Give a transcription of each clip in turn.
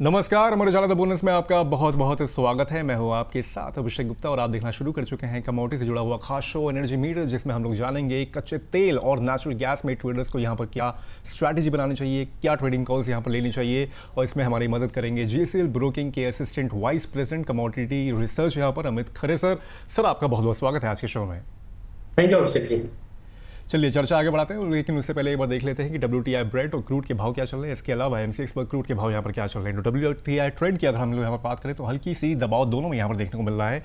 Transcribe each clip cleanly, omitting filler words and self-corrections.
नमस्कार, Amar Ujala the bonus में आपका बहुत बहुत स्वागत है। मैं हूं आपके साथ अभिषेक गुप्ता और आप देखना शुरू कर चुके हैं कमोडिटी से जुड़ा हुआ खास शो एनर्जी मीटर, जिसमें हम लोग जानेंगे कच्चे तेल और नेचुरल गैस में ट्रेडर्स को यहां पर क्या स्ट्रैटेजी बनानी चाहिए, क्या ट्रेडिंग कॉल्स यहां पर लेनी चाहिए। और इसमें हमारी मदद करेंगे जीएसएल ब्रोकिंग के assistant vice president commodity research यहां पर अमित खरे सर। सर, आपका बहुत बहुत स्वागत है आज के शो में। Thank you Abhishek ji. चलिए चर्चा आगे बढ़ाते हैं, लेकिन उससे पहले एक बार देख लेते हैं कि WTI ब्रेंट और क्रूड के भाव क्या चल रहे हैं। इसके अलावा MCX पर क्रूड के भाव यहाँ पर क्या चल रहे हैं। तो WTI ट्रेंड की अगर हम लोग यहाँ पर बात करें तो हल्की सी दबाव दोनों में यहाँ पर देखने को मिल रहा है।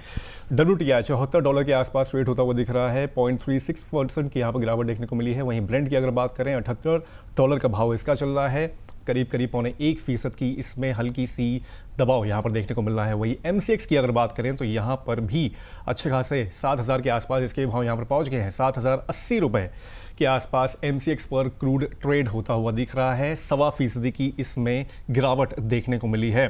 WTI $74 के आसपास ट्रेड होता हुआ दिख रहा है, 0.36% की यहाँ पर गिरावट देखने को मिली है। वहीं ब्रेंट की अगर बात करें $78 का भाव इसका चल रहा है, करीब 0.1% की इसमें हल्की सी दबाव यहाँ पर देखने को मिल रहा है। वही MCX की अगर बात करें तो यहाँ पर भी अच्छे खासे 7,000 के आसपास इसके भाव यहाँ पर पहुँच गए हैं। 7,080 रुपये के आसपास MCX पर क्रूड ट्रेड होता हुआ दिख रहा है। 1.25% की इसमें गिरावट देखने को मिली है।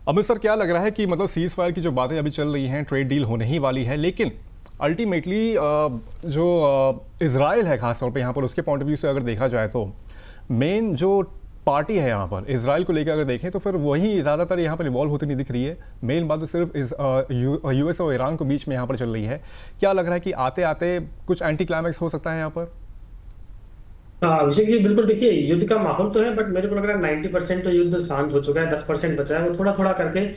अमित सर, क्या लग रहा है कि मतलब सीज फायर की जो बातें अभी चल रही हैं, ट्रेड डील होने ही वाली है, लेकिन अल्टीमेटली जो इजराइल है खासतौर पर यहाँ पर, उसके पॉइंट ऑफ व्यू से अगर देखा जाए तो मेन जो पार्टी है यहाँ पर इजराइल को लेकर अगर देखें तो फिर वही ज़्यादातर यहाँ पर इवॉल्व होती नहीं दिख रही है। मेन बात तो सिर्फ US और ईरान के बीच में यहाँ पर चल रही है। क्या लग रहा है कि आते आते कुछ एंटी क्लाइमैक्स हो सकता है यहाँ पर? हाँ अभिषेक जी, बिल्कुल। देखिए, युद्ध का माहौल तो है, बट मेरे को लग रहा है 90% तो युद्ध शांत हो चुका है। 10% बचा है, वो थोड़ा थोड़ा करके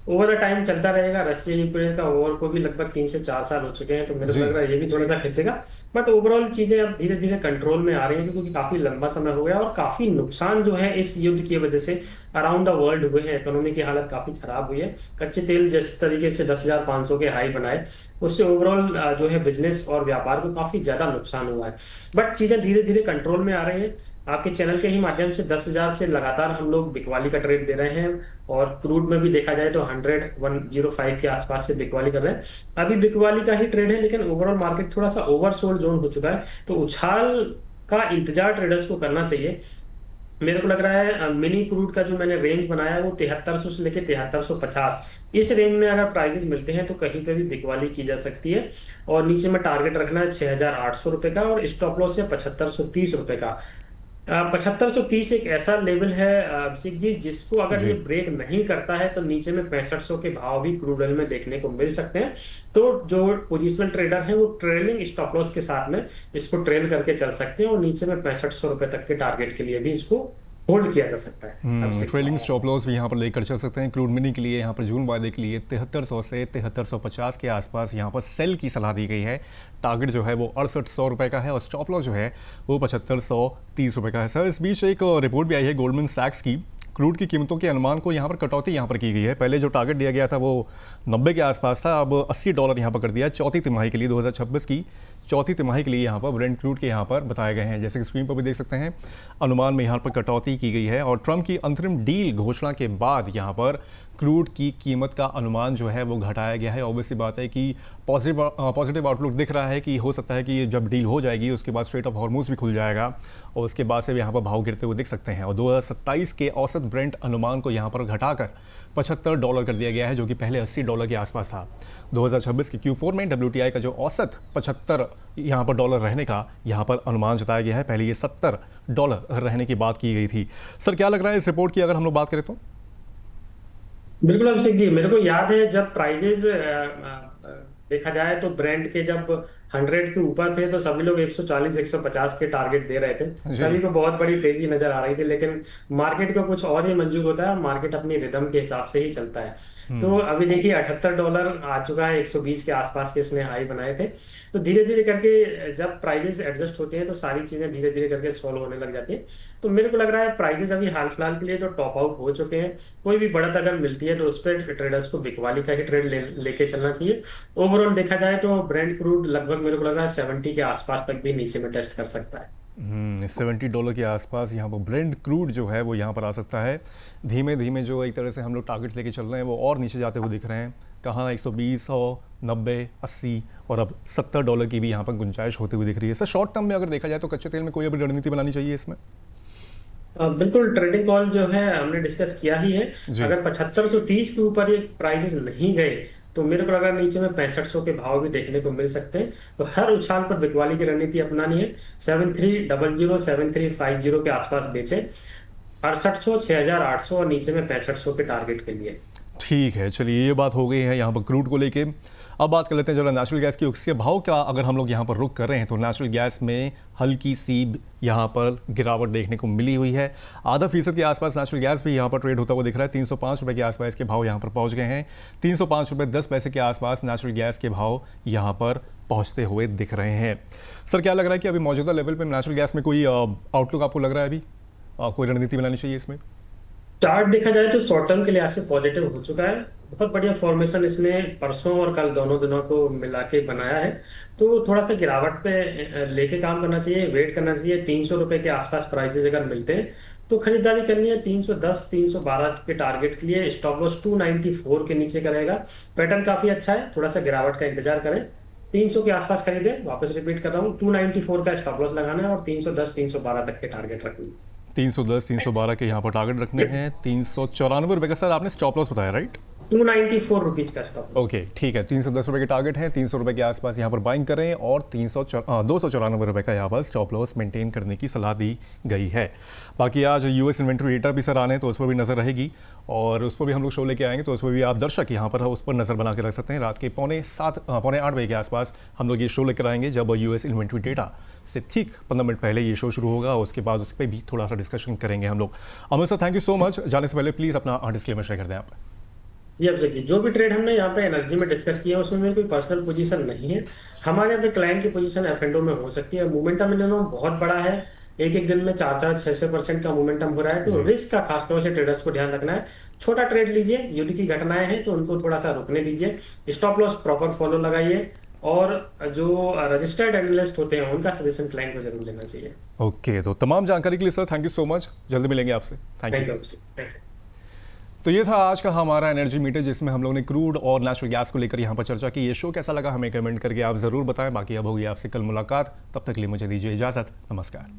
ओवर द टाइम चलता रहेगा। रशिया यूक्रेन का वॉर को भी लगभग 3 से 4 साल हो चुके हैं, तो मेरे को लग रहा है ये भी थोड़ा सा खिंचेगा। बट ओवरऑल चीजें अब धीरे धीरे कंट्रोल में आ रही हैं, क्योंकि काफी लंबा समय हो गया और काफी नुकसान जो है इस युद्ध की वजह से अराउंड द वर्ल्ड हुए हैं। इकोनॉमी की हालत काफी खराब हुई है। कच्चे तेल जिस तरीके से 10,500 के हाई बनाए, उससे ओवरऑल जो है बिजनेस और व्यापार को काफी ज्यादा नुकसान हुआ है। बट चीजें धीरे धीरे कंट्रोल में आ रही हैं। आपके चैनल के ही माध्यम से 10,000 से लगातार हम लोग बिकवाली का ट्रेड दे रहे हैं, और क्रूड में भी देखा जाए तो 105 के आसपास से बिकवाली कर रहे हैं। अभी बिकवाली का ही ट्रेड है, लेकिन ओवरऑल मार्केट थोड़ा सा ओवरसोल्ड जोन हो चुका है, तो उछाल का इंतजार ट्रेडर्स को करना चाहिए। मेरे को लग रहा है मिनी क्रूड का जो मैंने रेंज बनाया है वो 7300 से लेके 7350, इस रेंज में अगर प्राइसेस मिलते हैं तो कहीं पे भी बिकवाली की जा सकती है। और नीचे में टारगेट रखना है 6,800 रुपए का, और स्टॉप लॉस है 7,530 रुपए का। 7,530 एक ऐसा लेवल है अभिषेक जी, जिसको अगर ये ब्रेक नहीं करता है तो नीचे में 6,500 के भाव भी क्रूड ऑयल में देखने को मिल सकते हैं। तो जो पोजिशनल ट्रेडर है वो ट्रेलिंग स्टॉप लॉस के साथ में इसको ट्रेल करके चल सकते हैं, और नीचे में 6,500 रुपए तक के टारगेट के लिए भी इसको होल्ड किया जा सकता है। ट्रेलिंग स्टॉप लॉस भी यहाँ पर लेकर चल सकते हैं। क्रूड मिनी के लिए यहाँ पर जून वायदे के लिए 7300 से 7350 के आसपास यहाँ पर सेल की सलाह दी गई है। टारगेट जो है वो 6800 रुपये का है, और स्टॉप लॉस जो है वो 7530 रुपये का है। सर, इस बीच एक रिपोर्ट भी आई है गोल्डमैन सैक्स की। क्रूड की कीमतों के अनुमान को यहाँ पर कटौती यहाँ पर की गई है। पहले जो टारगेट दिया गया था वो 90 के आसपास था, अब $80 यहाँ पर कर दिया है चौथी तिमाही के लिए। 2026 की चौथी तिमाही के लिए यहाँ पर ब्रेंट क्रूड के यहाँ पर बताए गए हैं। जैसे कि स्क्रीन पर भी देख सकते हैं, अनुमान में यहाँ पर कटौती की गई है। और ट्रंप की अंतरिम डील घोषणा के बाद यहाँ पर क्रूड की कीमत का अनुमान जो है वो घटाया गया है। ऑब्वियसली बात है कि पॉजिटिव आउटलुक दिख रहा है कि हो सकता है कि जब डील हो जाएगी उसके बाद स्ट्रेट ऑफ हॉर्मुज भी खुल जाएगा, और उसके बाद से यहाँ पर भाव गिरते हुए दिख सकते हैं। और 2027 के औसत ब्रेंट अनुमान को यहाँ पर घटाकर $75 कर दिया गया है, जो कि पहले $80 के आसपास था। 2026 के Q4 में WTI का जो औसत 75 यहाँ पर डॉलर रहने का यहाँ पर अनुमान जताया गया है। पहले ये $70 रहने की बात की गई थी। सर, क्या लग रहा है इस रिपोर्ट की अगर हम लोग बात करें तो? बिल्कुल अभिषेक जी, मेरे को याद है जब प्राइजेस देखा जाए तो ब्रेंट के जब 100 के ऊपर थे तो सभी लोग 140 150 के टारगेट दे रहे थे। सभी को बहुत बड़ी तेजी नजर आ रही थी, लेकिन मार्केट को कुछ और ही मंजूर होता है। मार्केट अपनी रिदम के हिसाब से ही चलता है। तो अभी देखिए $78 आ चुका है, 120 के आसपास के इसने हाई बनाए थे। तो धीरे धीरे करके जब प्राइजेस एडजस्ट होते हैं तो सारी चीजें धीरे धीरे करके सॉल्व होने लग जाती है। तो मेरे को लग रहा है प्राइजेस अभी हाल फिलहाल के लिए जो टॉप आउट हो चुके हैं। कोई भी बढ़त अगर मिलती है तो उस पर ट्रेडर्स को बिकवाली का ही ट्रेड लेके चलना चाहिए। ओवरऑल देखा जाए तो ब्रेंट क्रूड लगभग मेरे को लग रहा है 70 के आसपास तक भी नीचे में टेस्ट कर सकता है। $70 के आसपास यहाँ पर ब्रेंट क्रूड जो है वो यहाँ पर आ सकता है। धीमे धीमे जो एक तरह से हम लोग टारगेट लेके चल रहे हैं वो और नीचे जाते हुए दिख रहे हैं। कहाँ 120, 100, 90, 80 और अब $70 की भी यहाँ पर गुंजाइश होती हुई दिख रही है। सर, शॉर्ट टर्म में अगर देखा जाए तो कच्चे तेल में कोई अभी रणनीति बनानी चाहिए इसमें? बिल्कुल, ट्रेडिंग कॉल जो है हमने डिस्कस किया ही है। अगर 7530 के ऊपर ये प्राइसेस नहीं गए तो मेरे को अगर नीचे में 6500 के भाव भी देखने को मिल सकते हैं। तो हर उछाल पर बिकवाली की रणनीति अपनानी है। 7300 7350 के आसपास बेचे। 6800, 6800 और नीचे में 6500 के टारगेट के लिए। ठीक है, चलिए ये बात हो गई है यहाँ पर क्रूड को लेके। अब बात कर लेते हैं जरा नेचुरल गैस की। उसके भाव का अगर हम लोग यहाँ पर रुक कर रहे हैं तो नेचुरल गैस में हल्की सी यहाँ पर गिरावट देखने को मिली हुई है। आधा फीसद के आसपास नेचुरल गैस भी यहाँ पर ट्रेड होता हुआ दिख रहा है। 305 रुपये के आसपास के भाव यहाँ पर पहुँच गए हैं। 305 रुपये 10 पैसे के आसपास नेचुरल गैस के भाव यहाँ पर पहुँचते हुए दिख रहे हैं। सर, क्या लग रहा है कि अभी मौजूदा लेवल पर नेचुरल गैस में कोई आउटलुक आपको लग रहा है? अभी कोई रणनीति बनानी चाहिए इसमें? चार्ट देखा जाए तो शॉर्ट टर्म के लिहाज से पॉजिटिव हो चुका है। बहुत बढ़िया फॉर्मेशन इसने परसों और कल दोनों दिनों को मिला के बनाया है। तो थोड़ा सा गिरावट पे लेके काम करना चाहिए, वेट करना चाहिए। 300 रुपए के आसपास प्राइसेज अगर मिलते हैं तो खरीदारी करनी है। 310 312 के टारगेट के लिए स्टॉप लॉस 294 के नीचे करेगा। पैटर्न काफी अच्छा है, थोड़ा सा गिरावट का इंतजार करें। 300 के आसपास खरीदे, वापस रिपीट कर रहा हूँ, 294 का स्टॉप लॉस लगाना है और 310 312 तक के टारगेट रखना है। 310 312 के यहाँ पर टारगेट रखने हैं। 394 रुपये का सर आपने स्टॉप लॉस बताया, राइट? 294 रुपीज का स्टॉप। ओके, ठीक है। 310 रुपये के टारगेट है। 300 रुपये के आसपास यहाँ पर बाइंग करें और 294 रुपये का यहाँ पर स्टॉप लॉस मेंटेन करने की सलाह दी गई है। बाकी आज यूएस इन्वेंट्री डेटा भी सर आने, तो उस पर भी नज़र रहेगी और उस पर भी हम लोग शो लेके आएंगे, तो उस पर भी आप दर्शक यहाँ पर उस पर नज़र बना के रख सकते हैं। रात के पौने 8 बजे के आसपास हम लोग ये शो लेकर आएंगे, जब यूएस इन्वेंट्री डेटा से ठीक 15 मिनट पहले ये शो शुरू होगा। उसके बाद उस पर भी थोड़ा सा डिस्कशन करेंगे हम लोग। Amit sir, thank you so much. जाने से पहले प्लीज़ अपना डिस्क्लेमर शेयर कर दें आप। जी, अब देखिए, जो भी ट्रेड हमने यहाँ पे एनर्जी में डिस्कस किया है उसमें मेरी कोई पर्सनल पोजीशन नहीं है। हमारे अपने क्लाइंट की पोजीशन एफ&ओ में हो सकती है। मोमेंटम मिनिमम बहुत बड़ा है, एक दिन में 4-6% का मोमेंटम हो रहा है। तो रिस्क का खासतौर से ट्रेडर्स को ध्यान रखना है। छोटा ट्रेड लीजिए, युद्ध की घटनाएं हैं तो उनको थोड़ा सा रुकने दीजिए। स्टॉप लॉस प्रॉपर फॉलो लगाइए और जो रजिस्टर्ड एनालिस्ट होते हैं उनका सजेशन क्लाइंट को जरूर लेना चाहिए। ओके, तो तमाम जानकारी के लिए sir thank you so much. जल्दी मिलेंगे आपसे। Thank you. तो ये था आज का हमारा एनर्जी मीटर, जिसमें हम लोग ने क्रूड और नेचुरल गैस को लेकर यहाँ पर चर्चा की। ये शो कैसा लगा हमें कमेंट करके आप ज़रूर बताएं। बाकी अब होगी आपसे कल मुलाकात, तब तक के लिए मुझे दीजिए इजाज़त। नमस्कार।